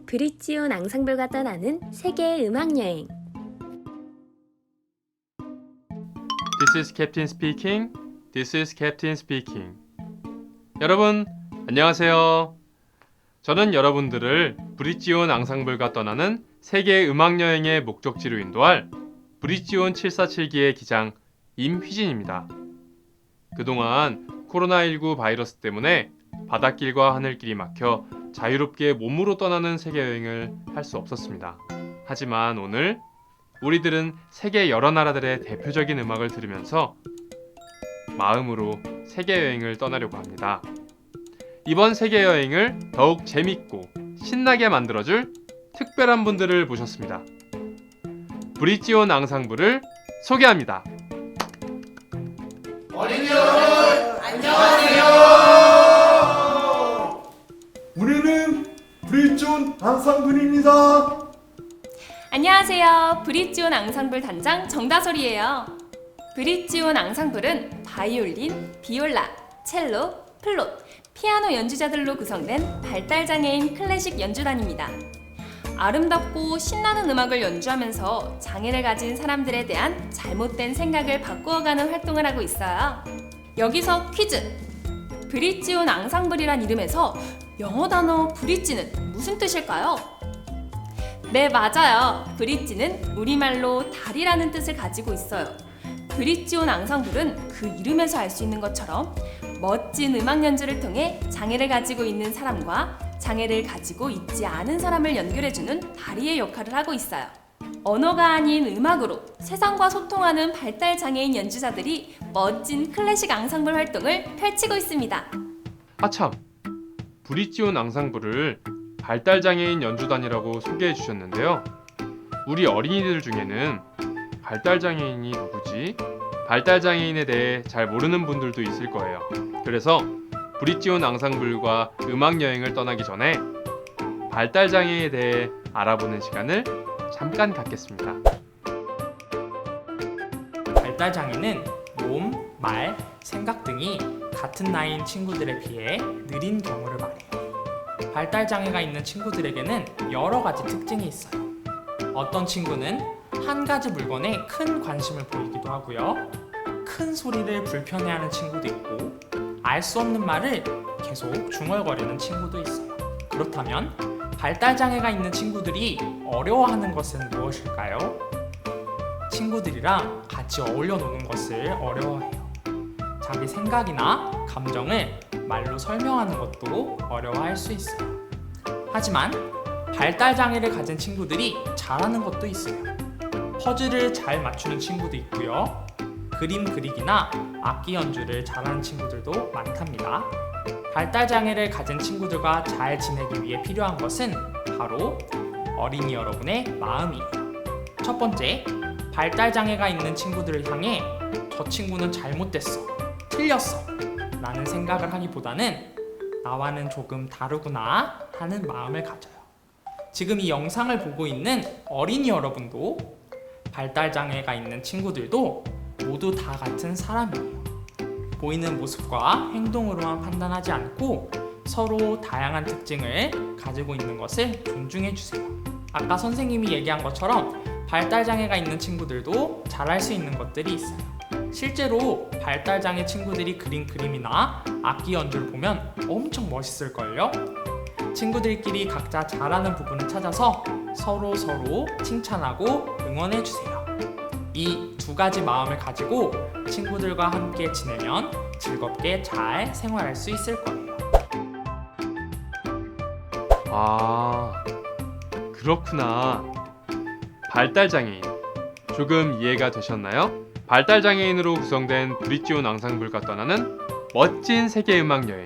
브릿지온 앙상블과 떠나는 세계 음악여행. This is Captain speaking. This is Captain speaking. 여러분, 안녕하세요. 저는 여러분들을 브릿지온 앙상블과 떠나는 세계 음악여행의 목적지로 인도할 브릿지온 747기의 기장 임휘진입니다. 그동안 코로나19 바이러스 때문에 바닷길과 하늘길이 막혀 자유롭게 몸으로 떠나는 세계여행을 할 수 없었습니다. 하지만 오늘 우리들은 세계 여러 나라들의 대표적인 음악을 들으면서 마음으로 세계여행을 떠나려고 합니다. 이번 세계여행을 더욱 재밌고 신나게 만들어줄 특별한 분들을 모셨습니다. 브릿지온 앙상블을 소개합니다. 어린이 여러분, 안녕하세요. 우리는 브릿지온 앙상블입니다. 안녕하세요. 브릿지온 앙상블 단장 정다솔이에요. 브릿지온 앙상블은 바이올린, 비올라, 첼로, 플룻, 피아노 연주자들로 구성된 발달장애인 클래식 연주단입니다. 아름답고 신나는 음악을 연주하면서 장애를 가진 사람들에 대한 잘못된 생각을 바꾸어가는 활동을 하고 있어요. 여기서 퀴즈! 브릿지온 앙상블이란 이름에서 영어 단어 브릿지는 무슨 뜻일까요? 네, 맞아요. 브릿지는 우리말로 다리라는 뜻을 가지고 있어요. 브릿지온 앙상블은 그 이름에서 알 수 있는 것처럼 멋진 음악 연주를 통해 장애를 가지고 있는 사람과 장애를 가지고 있지 않은 사람을 연결해주는 다리의 역할을 하고 있어요. 언어가 아닌 음악으로 세상과 소통하는 발달장애인 연주자들이 멋진 클래식 앙상블 활동을 펼치고 있습니다. 아참! 브릿지온 앙상블을 발달장애인 연주단이라고 소개해 주셨는데요. 우리 어린이들 중에는 발달장애인이 누구지? 발달장애인에 대해 잘 모르는 분들도 있을 거예요. 그래서 브릿지온 앙상블과 음악여행을 떠나기 전에 발달장애에 대해 알아보는 시간을 잠깐 갖겠습니다. 발달장애는 몸, 말, 생각 등이 같은 나이인 친구들에 비해 느린 경우를 말해요. 발달장애가 있는 친구들에게는 여러 가지 특징이 있어요. 어떤 친구는 한 가지 물건에 큰 관심을 보이기도 하고요. 큰 소리를 불편해하는 친구도 있고, 알 수 없는 말을 계속 중얼거리는 친구도 있어요. 그렇다면 발달장애가 있는 친구들이 어려워하는 것은 무엇일까요? 친구들이랑 같이 어울려 노는 것을 어려워해요. 자기 생각이나 감정을 말로 설명하는 것도 어려워할 수 있어요. 하지만 발달장애를 가진 친구들이 잘하는 것도 있어요. 퍼즐을 잘 맞추는 친구도 있고요. 그림 그리기나 악기 연주를 잘하는 친구들도 많답니다. 발달장애를 가진 친구들과 잘 지내기 위해 필요한 것은 바로 어린이 여러분의 마음이에요. 첫 번째, 발달장애가 있는 친구들을 향해 저 친구는 잘못됐어, 틀렸어 라는 생각을 하기보다는 나와는 조금 다르구나 하는 마음을 가져요. 지금 이 영상을 보고 있는 어린이 여러분도 발달장애가 있는 친구들도 모두 다 같은 사람이에요. 보이는 모습과 행동으로만 판단하지 않고 서로 다양한 특징을 가지고 있는 것을 존중해 주세요. 아까 선생님이 얘기한 것처럼 발달장애가 있는 친구들도 잘할 수 있는 것들이 있어요. 실제로 발달장애 친구들이 그린 그림이나 악기 연주를 보면 엄청 멋있을걸요? 친구들끼리 각자 잘하는 부분을 찾아서 서로 칭찬하고 응원해 주세요. 이 두 가지 마음을 가지고 친구들과 함께 지내면 즐겁게 잘 생활할 수 있을 거예요. 아, 그렇구나. 발달장애인. 조금 이해가 되셨나요? 발달장애인으로 구성된 브릿지온 앙상블과 떠나는 멋진 세계 음악여행.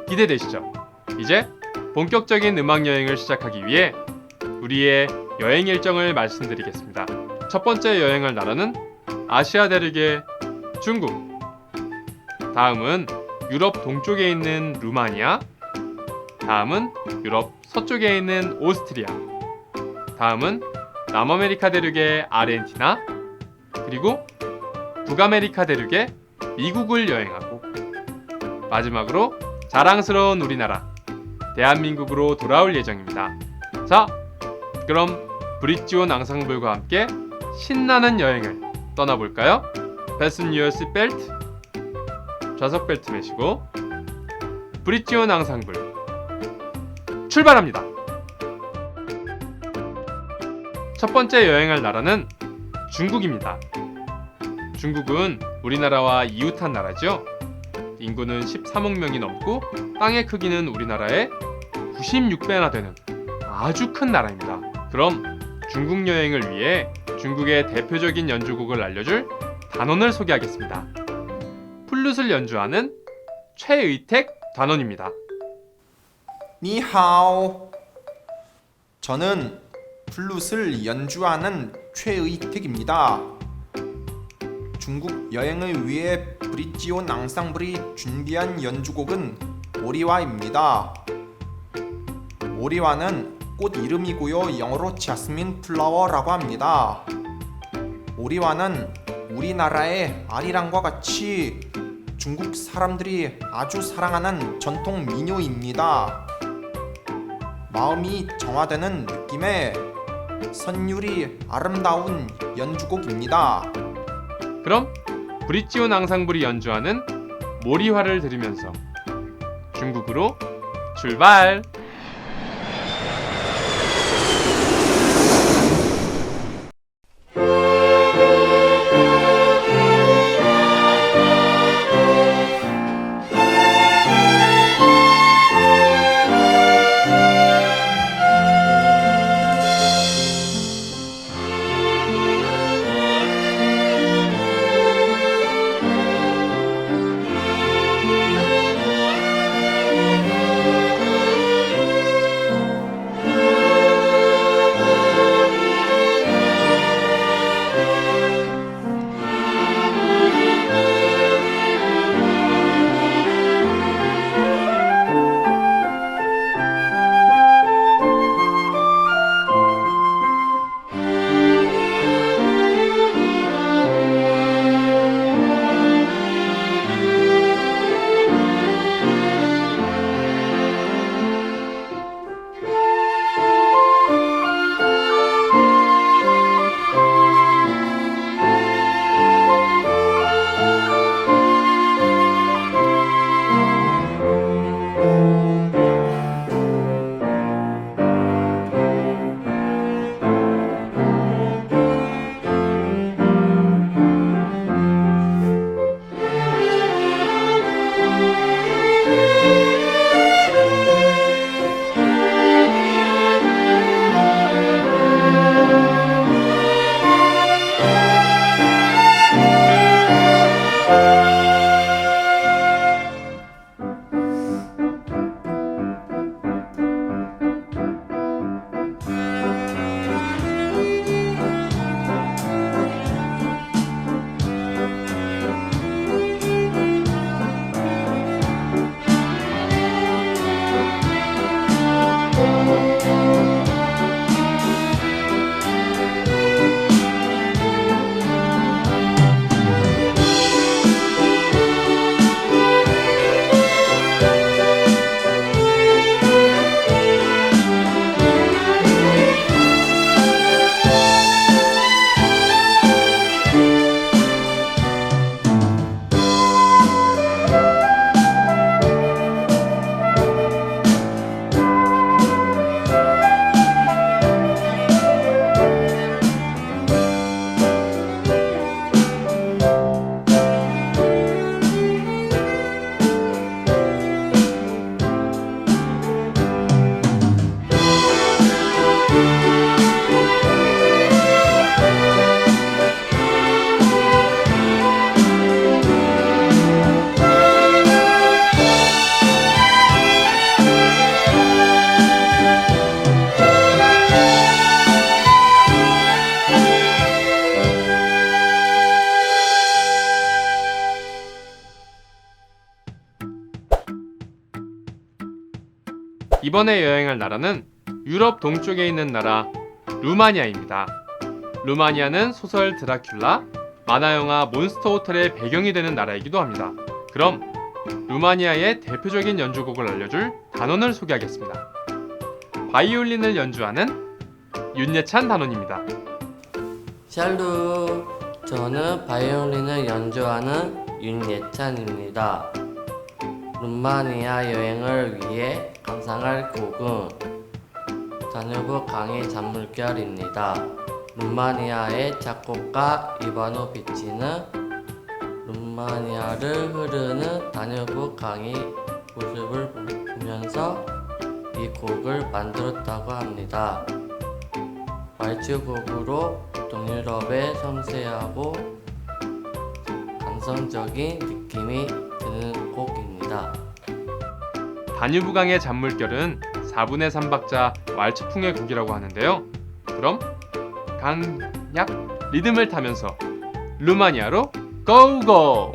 기대되시죠? 이제 본격적인 음악여행을 시작하기 위해 우리의 여행 일정을 말씀드리겠습니다. 첫 번째 여행할 나라는 아시아 대륙의 중국. 다음은 유럽 동쪽에 있는 루마니아. 다음은 유럽 서쪽에 있는 오스트리아. 다음은 남아메리카 대륙의 아르헨티나. 그리고 북아메리카 대륙의 미국을 여행하고 마지막으로 자랑스러운 우리나라 대한민국으로 돌아올 예정입니다. 자, 그럼 브릿지온 앙상블과 함께 신나는 여행을 떠나볼까요? Fasten your seatbelt. 좌석 벨트 매시고 브릿지온 앙상블 출발합니다. 첫 번째 여행할 나라는 중국입니다. 중국은 우리나라와 이웃한 나라죠. 인구는 13억 명이 넘고 땅의 크기는 우리나라의 96배나 되는 아주 큰 나라입니다. 그럼 중국 여행을 위해 중국의 대표적인 연주곡을 알려줄 단원을 소개하겠습니다. 플룻을 연주하는 최의택 단원입니다. 니하오. 저는 플룻을 연주하는 최의택입니다. 중국 여행을 위해 브릿지온 앙상블이 준비한 연주곡은 오리와입니다. 오리와는 꽃 이름이고요. 영어로 자스민 플라워라고 합니다. 오리와는 우리나라의 아리랑과 같이 중국 사람들이 아주 사랑하는 전통 민요입니다. 마음이 정화되는 느낌의 선율이 아름다운 연주곡입니다. 그럼 브릿지온 앙상블이 연주하는 모리화를 들으면서 중국으로 출발! 이번에 여행할 나라는 유럽 동쪽에 있는 나라 루마니아입니다. 루마니아는 소설 드라큘라, 만화영화 몬스터 호텔의 배경이 되는 나라이기도 합니다. 그럼 루마니아의 대표적인 연주곡을 알려줄 단원을 소개하겠습니다. 바이올린을 연주하는 윤예찬 단원입니다. 샬루, 저는 바이올린을 연주하는 윤예찬입니다. 루마니아 여행을 위해 감상할 곡은 다뉴브 강의 잔물결입니다. 루마니아의 작곡가 이바노비치는 루마니아를 흐르는 다뉴브 강의 모습을 보면서 이 곡을 만들었다고 합니다. 왈츠곡으로 동유럽의 섬세하고 감성적인 느낌이 드는 곡입니다. 다뉴브강의 잔물결은 4분의 3박자 왈츠풍의 곡이라고 하는데요. 그럼 강약 리듬을 타면서 루마니아로 고고!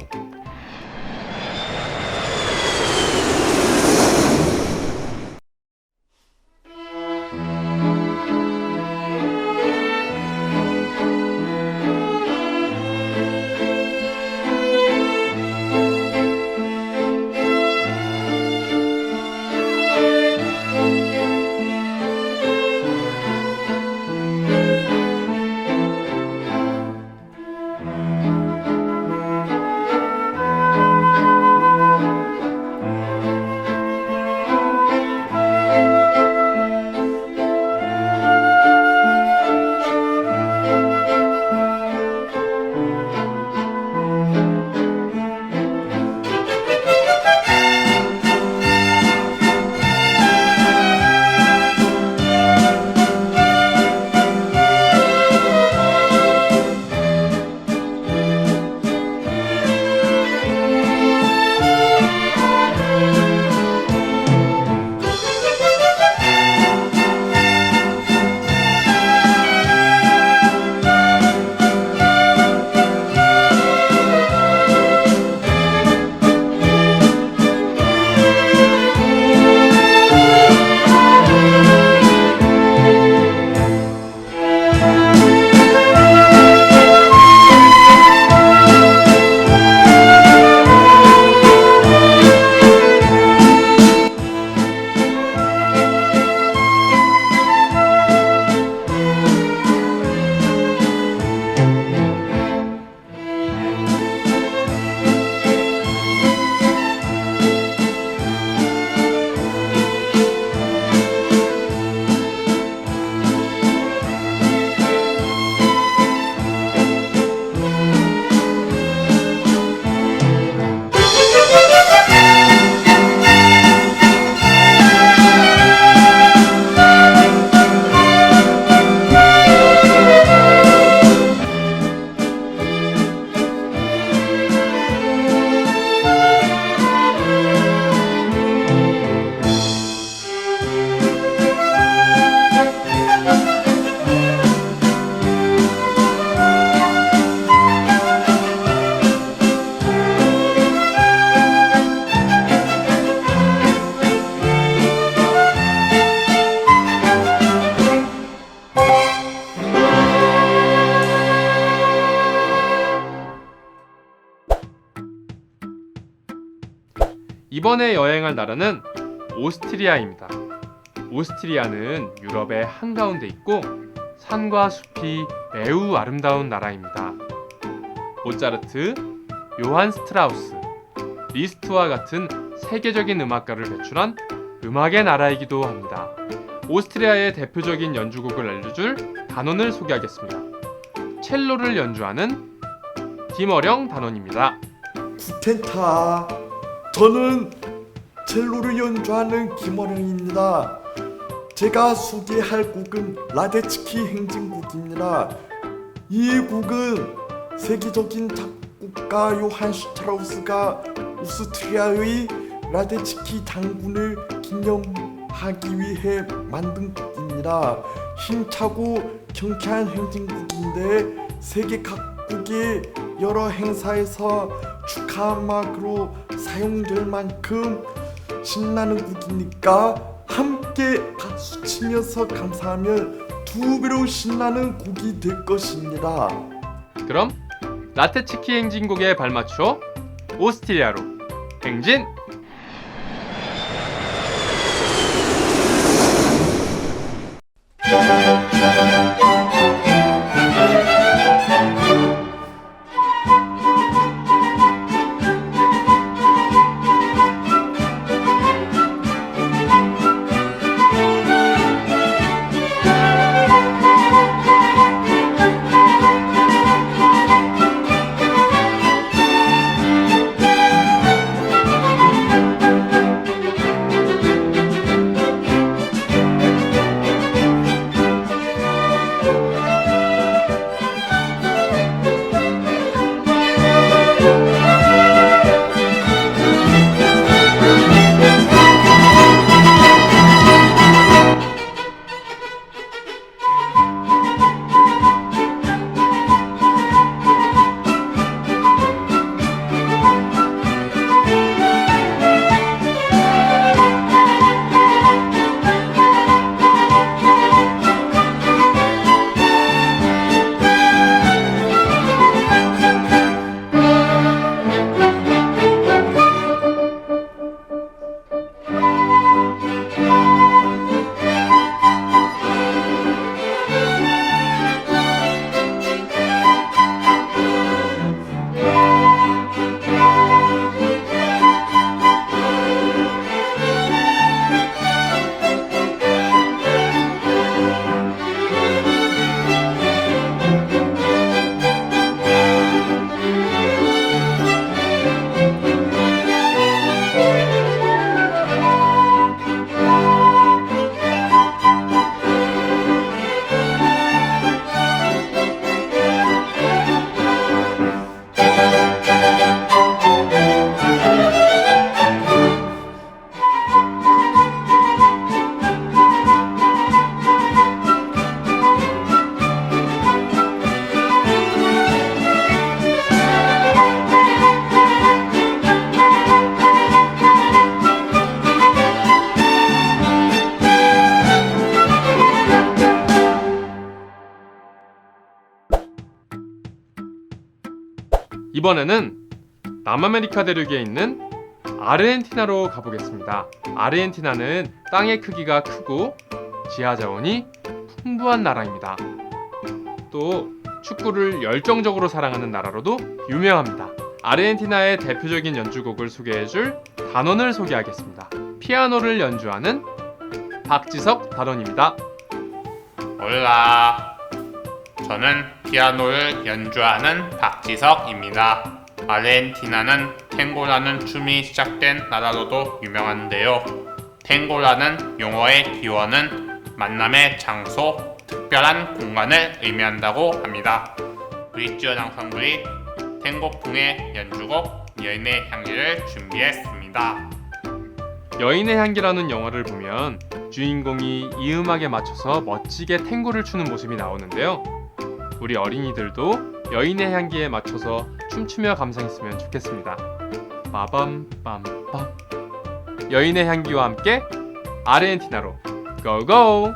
이번에 여행할 나라는 오스트리아입니다. 오스트리아는 유럽의 한가운데 있고 산과 숲이 매우 아름다운 나라입니다. 모차르트, 요한 스트라우스, 리스트와 같은 세계적인 음악가를 배출한 음악의 나라이기도 합니다. 오스트리아의 대표적인 연주곡을 알려줄 단원을 소개하겠습니다. 첼로를 연주하는 김어령 단원입니다. 구텐타, 저는 첼로를 연주하는 김어령입니다. 제가 소개할 곡은 라데츠키 행진곡입니다. 이 곡은 세계적인 작곡가 요한 슈트라우스가 오스트리아의 라데츠키 장군을 기념하기 위해 만든 곡입니다. 힘차고 경쾌한 행진곡인데 세계 각국의 여러 행사에서 축하 음악으로 사용될 만큼 신나는 곡이니까 함께 박수 치면서 감상하면 두 배로 신나는 곡이 될 것입니다. 그럼 라테츠키 행진곡에 발맞춰 오스트리아로 행진! 이번에는 남아메리카 대륙에 있는 아르헨티나로 가보겠습니다. 아르헨티나는 땅의 크기가 크고 지하 자원이 풍부한 나라입니다. 또 축구를 열정적으로 사랑하는 나라로도 유명합니다. 아르헨티나의 대표적인 연주곡을 소개해줄 단원을 소개하겠습니다. 피아노를 연주하는 박지석 단원입니다. 올라, 저는 피아노를 연주하는 박지석입니다. 아르헨티나는 탱고라는 춤이 시작된 나라로도 유명한데요. 탱고라는 용어의 기원은 만남의 장소, 특별한 공간을 의미한다고 합니다. 브릿지온 앙상블이 탱고풍의 연주곡 여인의 향기를 준비했습니다. 여인의 향기라는 영화를 보면 주인공이 이 음악에 맞춰서 멋지게 탱고를 추는 모습이 나오는데요. 우리 어린이들도 여인의 향기에 맞춰서 춤추며 감상했으면 좋겠습니다. 빠밤빰빰. 여인의 향기와 함께 아르헨티나로 고고!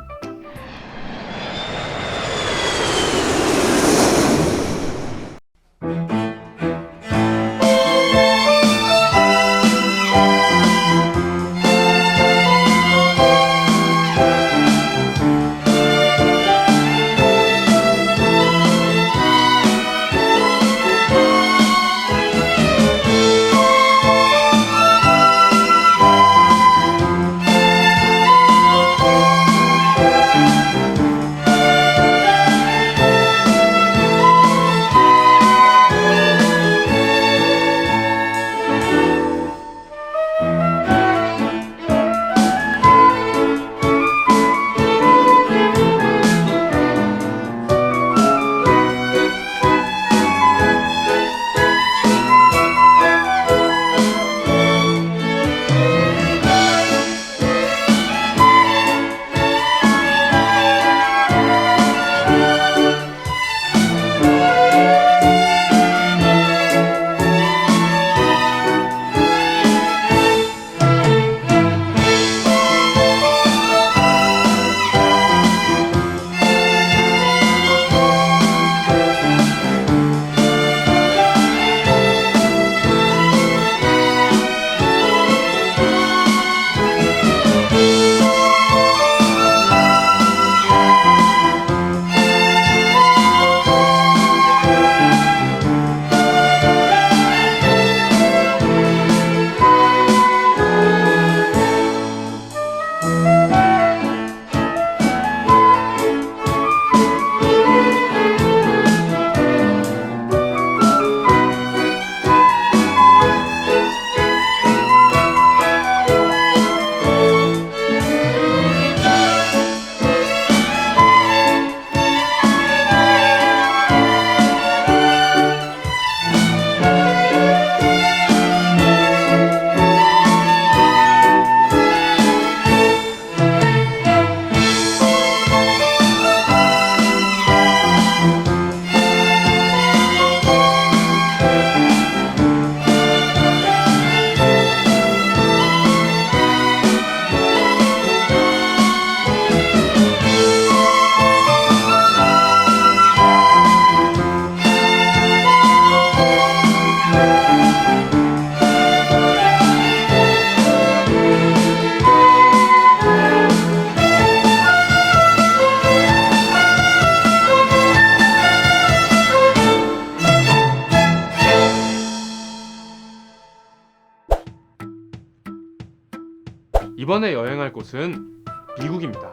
이번에 여행할 곳은 미국입니다.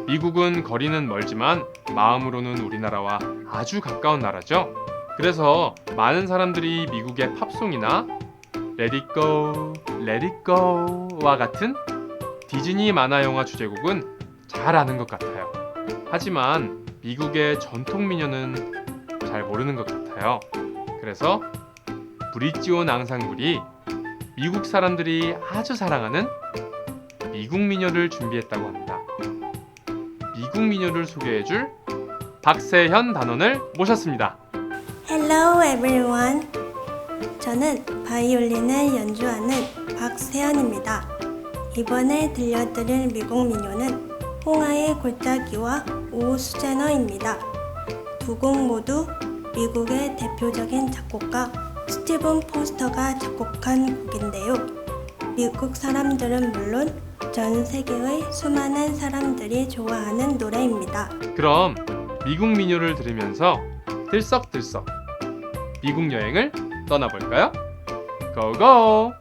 미국은 거리는 멀지만 마음으로는 우리나라와 아주 가까운 나라죠. 그래서 많은 사람들이 미국의 팝송이나 Let It Go, Let It Go와 같은 디즈니 만화 영화 주제곡은 잘 아는 것 같아요. 하지만 미국의 전통 민요는 잘 모르는 것 같아요. 그래서 브릿지온 앙상블이 미국 사람들이 아주 사랑하는 미국 민요를 준비했다고 합니다. 미국 민요를 소개해줄 박세현 단원을 모셨습니다. Hello everyone. 저는 바이올린을 연주하는 박세현입니다. 이번에 들려드릴 미국 민요는 홍하의 골짜기와 오수제너입니다. 두 곡 모두 미국의 대표적인 작곡가 스티븐 포스터가 작곡한 곡인데요. 미국 사람들은 물론 전 세계의 수많은 사람들이 좋아하는 노래입니다. 그럼 미국 민요를 들으면서 들썩들썩 미국 여행을 떠나볼까요? 고고!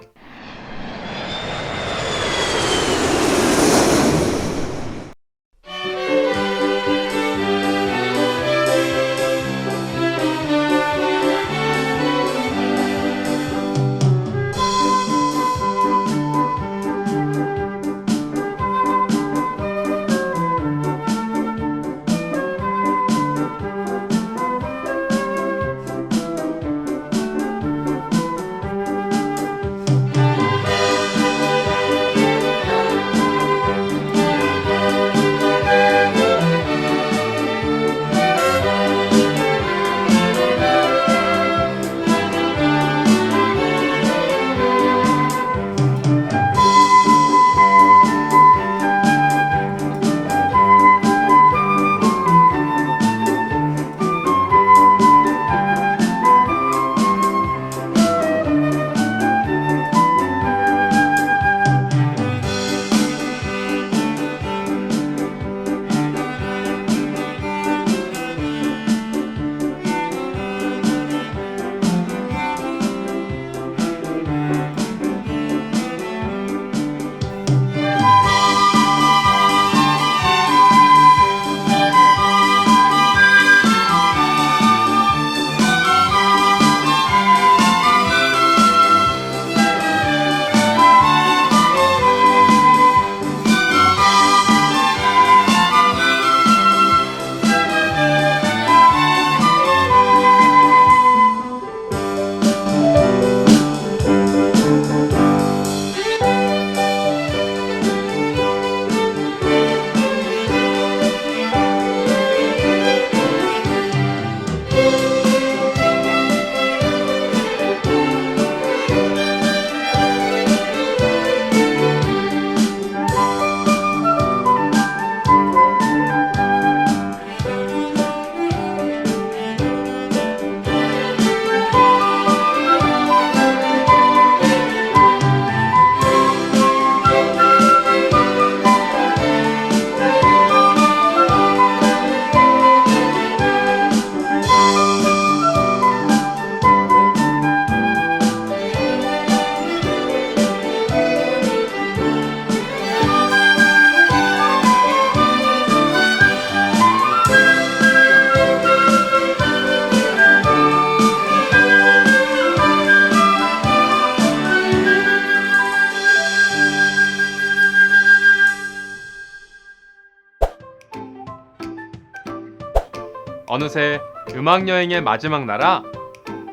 어느새 음악여행의 마지막 나라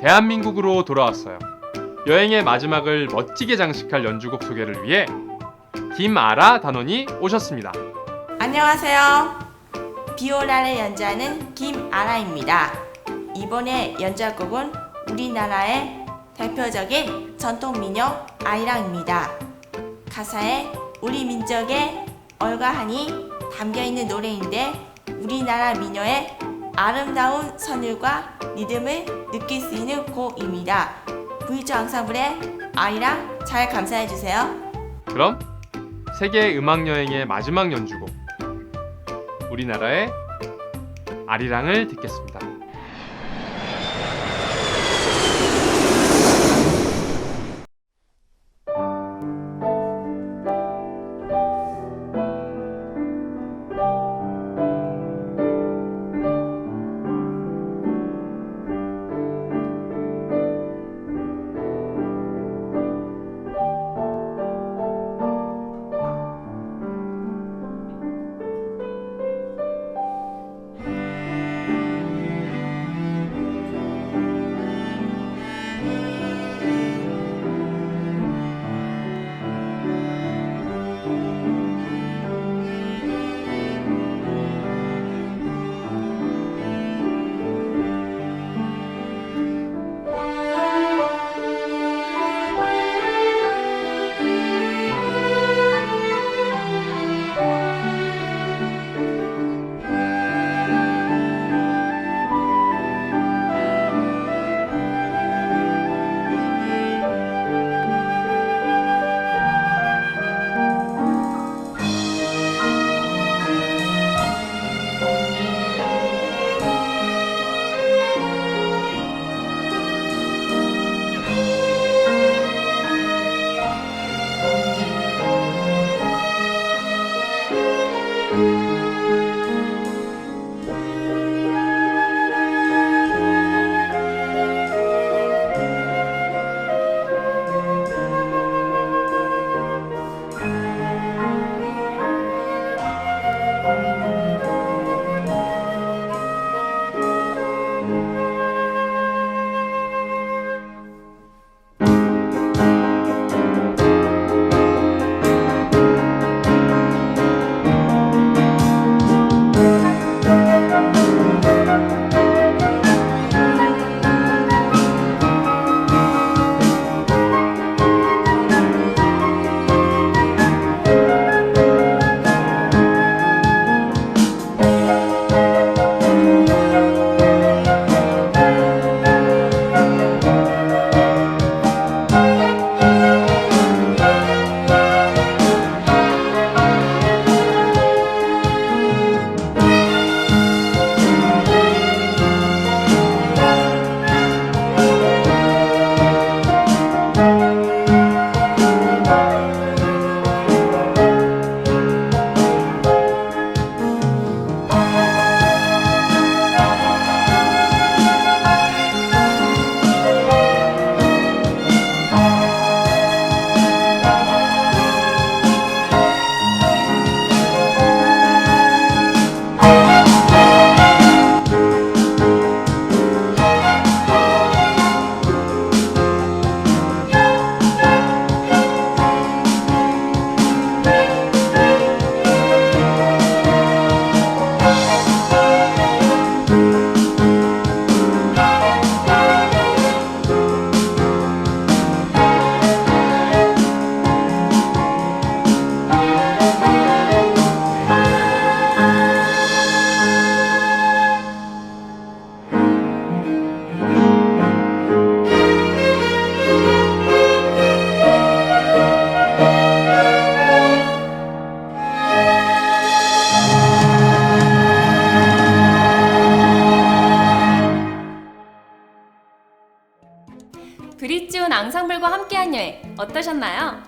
대한민국으로 돌아왔어요. 여행의 마지막을 멋지게 장식할 연주곡 소개를 위해 김아라 단원이 오셨습니다. 안녕하세요. 비올라를 연주하는 김아라입니다. 이번에 연주할 곡은 우리나라의 대표적인 전통 민요 아리랑입니다. 가사에 우리 민족의 얼과한이 담겨있는 노래인데 우리나라 민요의 아름다운 선율과 리듬을 느낄 수 있는 곡입니다. 브릿지온 앙상블의 아리랑 잘 감상해주세요. 그럼 세계 음악여행의 마지막 연주곡 우리나라의 아리랑을 듣겠습니다. 앙상블과 함께한 여행 어떠셨나요?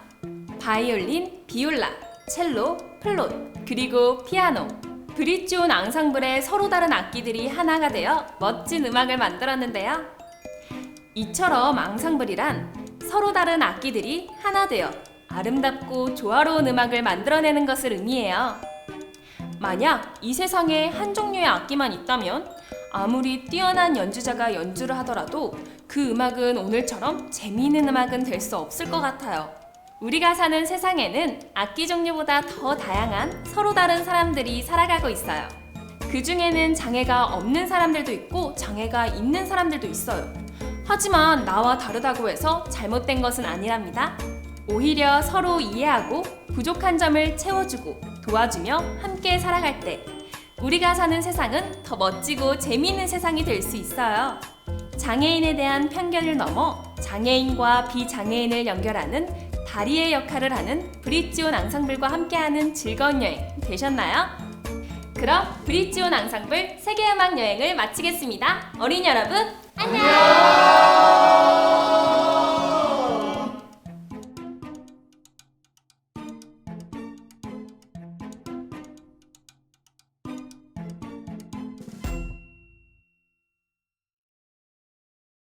바이올린, 비올라, 첼로, 플룻, 그리고 피아노, 브릿지온 앙상블의 서로 다른 악기들이 하나가 되어 멋진 음악을 만들었는데요. 이처럼 앙상블이란 서로 다른 악기들이 하나 되어 아름답고 조화로운 음악을 만들어내는 것을 의미해요. 만약 이 세상에 한 종류의 악기만 있다면 아무리 뛰어난 연주자가 연주를 하더라도 그 음악은 오늘처럼 재미있는 음악은 될 수 없을 것 같아요. 우리가 사는 세상에는 악기 종류보다 더 다양한 서로 다른 사람들이 살아가고 있어요. 그 중에는 장애가 없는 사람들도 있고 장애가 있는 사람들도 있어요. 하지만 나와 다르다고 해서 잘못된 것은 아니랍니다. 오히려 서로 이해하고 부족한 점을 채워주고 도와주며 함께 살아갈 때 우리가 사는 세상은 더 멋지고 재미있는 세상이 될 수 있어요. 장애인에 대한 편견을 넘어 장애인과 비장애인을 연결하는 다리의 역할을 하는 브릿지온 앙상블과 함께하는 즐거운 여행 되셨나요? 그럼 브릿지온 앙상블 세계음악 여행을 마치겠습니다. 어린이 여러분, 안녕!